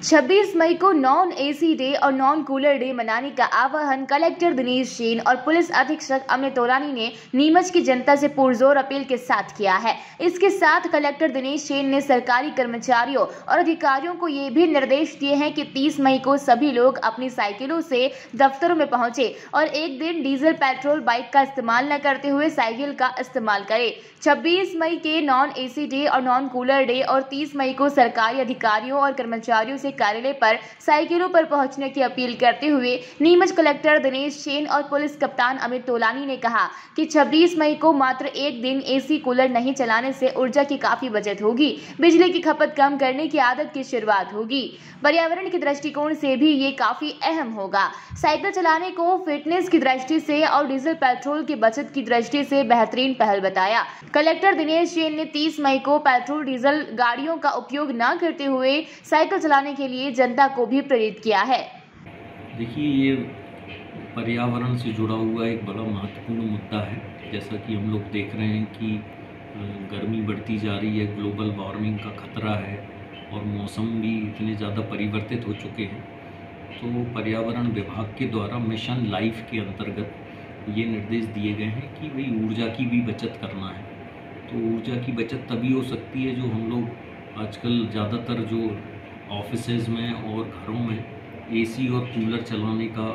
26 मई को non AC day और non cooler day मनाने का आह्वान कलेक्टर दिनेश जैन और पुलिस अधीक्षक अमित तोलानी ने नीमच की जनता से पुरजोर अपील के साथ किया है। इसके साथ कलेक्टर दिनेश जैन ने सरकारी कर्मचारियों और अधिकारियों को ये भी निर्देश दिए हैं कि 30 मई को सभी लोग अपनी साइकिलों से दफ्तरों में पहुंचे और एक दिन डीजल पेट्रोल बाइक का इस्तेमाल न करते हुए साइकिल का इस्तेमाल करें। 26 मई के नॉन एसी डे और नॉन कूलर डे और 30 मई को सरकारी अधिकारियों और कर्मचारियों से कार्यालय पर साइकिलों पर पहुंचने की अपील करते हुए नीमच कलेक्टर दिनेश जैन और पुलिस कप्तान अमित तोलानी ने कहा कि 26 मई को मात्र एक दिन एसी कूलर नहीं चलाने से ऊर्जा की काफी बचत होगी, बिजली की खपत कम करने की आदत की शुरुआत होगी, पर्यावरण के दृष्टिकोण से भी ये काफी अहम होगा। साइकिल चलाने को फिटनेस की दृष्टि से और डीजल पेट्रोल की बचत की दृष्टि से बेहतरीन पहल बताया। कलेक्टर दिनेश जैन ने 30 मई को पेट्रोल डीजल गाड़ियों का उपयोग न करते हुए साइकिल चलाने के लिए जनता को भी प्रेरित किया है। देखिए, ये पर्यावरण से जुड़ा हुआ एक बड़ा महत्वपूर्ण मुद्दा है। जैसा कि हम लोग देख रहे हैं कि गर्मी बढ़ती जा रही है, ग्लोबल वार्मिंग का खतरा है और मौसम भी इतने ज़्यादा परिवर्तित हो चुके हैं। तो पर्यावरण विभाग के द्वारा मिशन लाइफ के अंतर्गत ये निर्देश दिए गए हैं कि भाई ऊर्जा की भी बचत करना है। तो ऊर्जा की बचत तभी हो सकती है जो हम लोग आजकल ज़्यादातर जो ऑफिसेज़ में और घरों में एसी और कूलर चलाने का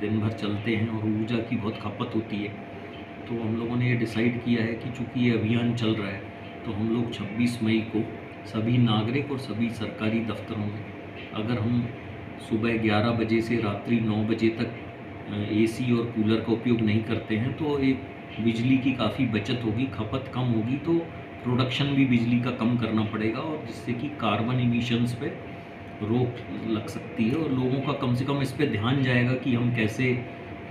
दिन भर चलते हैं और ऊर्जा की बहुत खपत होती है। तो हम लोगों ने ये डिसाइड किया है कि चूँकि ये अभियान चल रहा है तो हम लोग 26 मई को सभी नागरिक और सभी सरकारी दफ्तरों में अगर हम सुबह 11 बजे से रात्रि 9 बजे तक एसी और कूलर का उपयोग नहीं करते हैं तो एक बिजली की काफ़ी बचत होगी, खपत कम होगी, तो प्रोडक्शन भी बिजली का कम करना पड़ेगा और जिससे कि कार्बन इमिशंस पे रोक लग सकती है और लोगों का कम से कम इस पे ध्यान जाएगा कि हम कैसे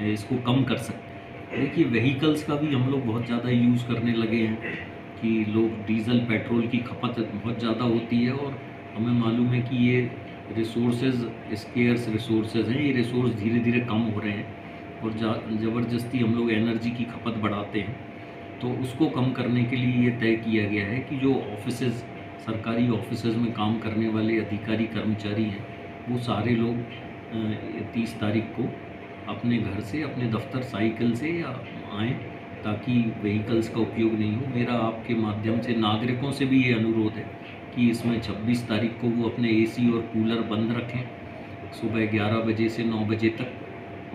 इसको कम कर सकते हैं। देखिए, व्हीकल्स का भी हम लोग बहुत ज़्यादा यूज़ करने लगे हैं कि लोग डीजल पेट्रोल की खपत बहुत ज़्यादा होती है और हमें मालूम है कि ये रिसोर्सेज स्केर्स रिसोर्सेज हैं, ये रिसोर्स धीरे धीरे कम हो रहे हैं और ज़बरदस्ती हम लोग एनर्जी की खपत बढ़ाते हैं। तो उसको कम करने के लिए ये तय किया गया है कि जो ऑफिसेज़ सरकारी ऑफिसेज़ में काम करने वाले अधिकारी कर्मचारी हैं वो सारे लोग 30 तारीख को अपने घर से अपने दफ्तर साइकिल से या आएँ ताकि व्हीकल्स का उपयोग नहीं हो। मेरा आपके माध्यम से नागरिकों से भी ये अनुरोध है कि इसमें 26 तारीख को वो अपने एसी और कूलर बंद रखें सुबह 11 बजे से 9 बजे तक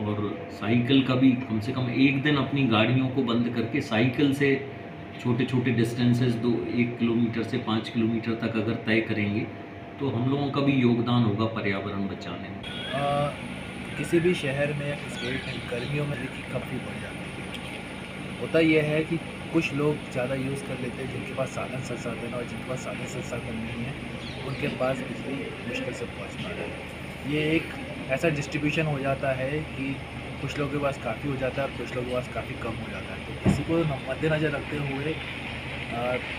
और साइकिल का भी कम से कम एक दिन अपनी गाड़ियों को बंद करके साइकिल से छोटे छोटे डिस्टेंसेस 1 किलोमीटर से 5 किलोमीटर तक अगर तय करेंगे तो हम लोगों का भी योगदान होगा पर्यावरण बचाने में। किसी भी शहर में या स्टेट में गर्मियों में बिजली की खपत बढ़ जाती है। होता यह है कि कुछ लोग ज़्यादा यूज़ कर लेते हैं जिनके पास साधन संसाधन और जिनके पास साधन संसाधन नहीं है उनके पास बिजली मुश्किल से पहुँच पा रही है। ये एक ऐसा डिस्ट्रीब्यूशन हो जाता है कि कुछ लोगों के पास काफ़ी हो जाता है, कुछ लोगों के पास काफ़ी कम हो जाता है। तो किसी को मद्देनज़र रखते हुए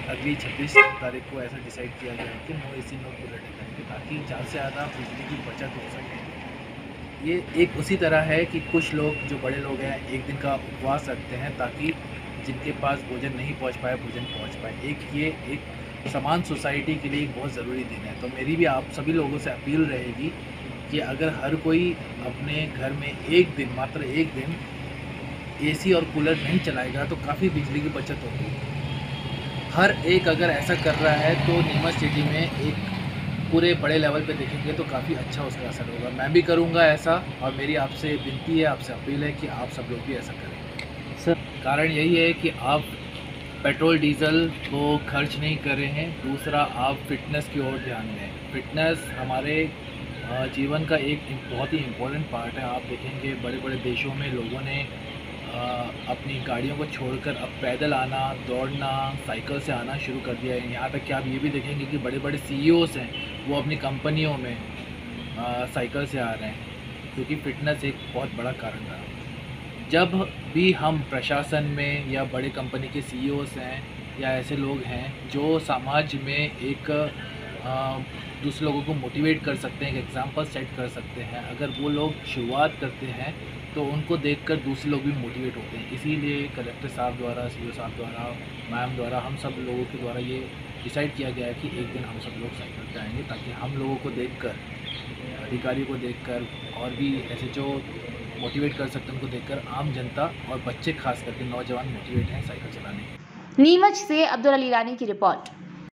अगली 26 तारीख को ऐसा डिसाइड किया गया है कि no AC no cooler day करेंगे ताकि ज़्यादा से ज़्यादा बिजली की बचत हो सके। ये एक उसी तरह है कि कुछ लोग जो बड़े लोग हैं एक दिन का उपवास रखते हैं ताकि जिनके पास भोजन नहीं पहुंच पाए भोजन पहुंच पाए। ये एक समान सोसाइटी के लिए एक बहुत ज़रूरी दिन है। तो मेरी भी आप सभी लोगों से अपील रहेगी कि अगर हर कोई अपने घर में एक दिन मात्र एक दिन एसी और कूलर नहीं चलाएगा तो काफ़ी बिजली की बचत होगी। हर एक अगर ऐसा कर रहा है तो नीमच सिटी में एक पूरे बड़े लेवल पे देखेंगे तो काफ़ी अच्छा उसका असर होगा। मैं भी करूँगा ऐसा और मेरी आपसे विनती है, आपसे अपील है कि आप सब लोग भी ऐसा करें। सर, कारण यही है कि आप पेट्रोल डीजल को खर्च नहीं कर रहे हैं, दूसरा आप फिटनेस की ओर ध्यान दें। फिटनेस हमारे जीवन का एक बहुत ही इम्पोर्टेंट पार्ट है। आप देखेंगे बड़े बड़े देशों में लोगों ने अपनी गाड़ियों को छोड़कर अब पैदल आना, दौड़ना, साइकिल से आना शुरू कर दिया है। यहाँ तक कि आप ये भी देखेंगे कि बड़े बड़े CEOs हैं वो अपनी कंपनियों में साइकिल से आ रहे हैं क्योंकि फ़िटनेस एक बहुत बड़ा कारण रहा। जब भी हम प्रशासन में या बड़े कंपनी के CEOs हैं या ऐसे लोग हैं जो समाज में एक दूसरे लोगों को मोटिवेट कर सकते हैं, एक एग्जांपल सेट कर सकते हैं, अगर वो लोग शुरुआत करते हैं तो उनको देखकर दूसरे लोग भी मोटिवेट होते हैं। इसीलिए कलेक्टर साहब द्वारा, CEO साहब द्वारा, मैम द्वारा, हम सब लोगों के द्वारा ये डिसाइड किया गया है कि एक दिन हम सब लोग साइकिल पे आएंगे ताकि हम लोगों को देखकर अधिकारियों को देखकर और भी SHO मोटिवेट कर सकते हैं, उनको देखकर आम जनता और बच्चे खास करके नौजवान मोटिवेट हैं साइकिल चलाने के। नीमच से अब्दुल अली रानी की रिपोर्ट।